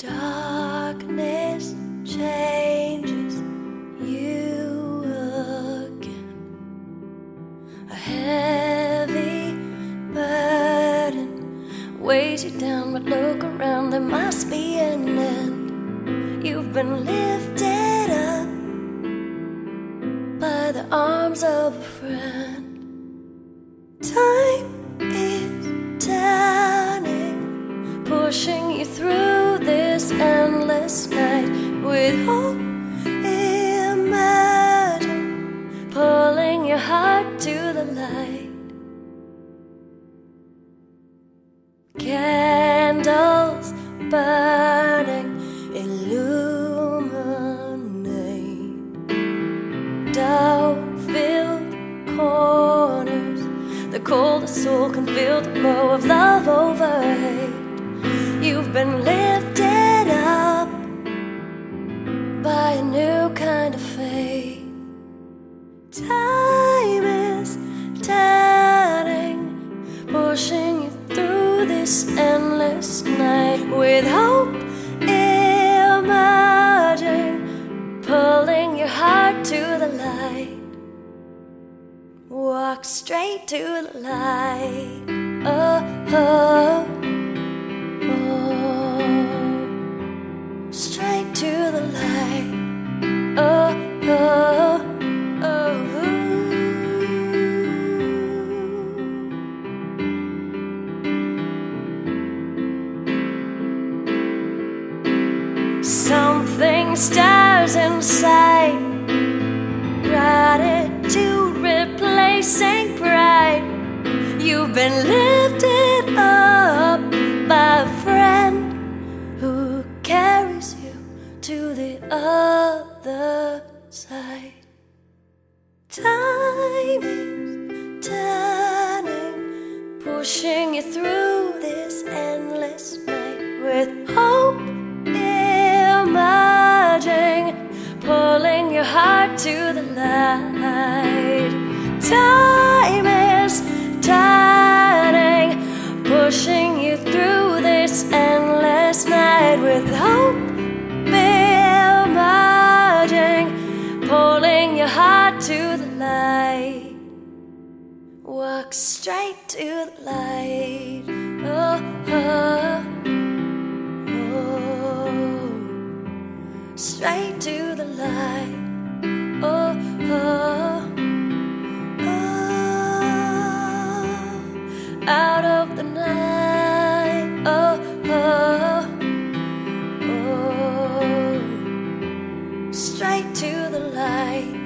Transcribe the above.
Darkness changes you again. A heavy burden weighs you down, but look around, there must be an end. You've been lifted up by the arms of a friend. Time is turning, pushing you through this endless night with hope emerging, pulling your heart to the light. Candles burning illuminate doubt-filled corners. The coldest soul can feel the glow of love over hate. You've been lifted up by a new kind of faith. Time is turning, pushing you through this endless night with hope emerging, pulling your heart to the light. Walk straight to the light. Oh, oh. Straight to the light. Oh, oh, oh. Something stirs inside, gratitude replacing pride. You've been lifted up by a friend who carries you to the other side. Time is turning, pushing you through this endless night with hope emerging, pulling your heart to the light. Time is turning, pushing you through this endless night with hope emerging, pulling your heart to the light. Walk straight to the light. Oh, oh, oh. Straight to the light. Oh, oh, oh. Out of the night. Oh, oh, oh. Straight to the light.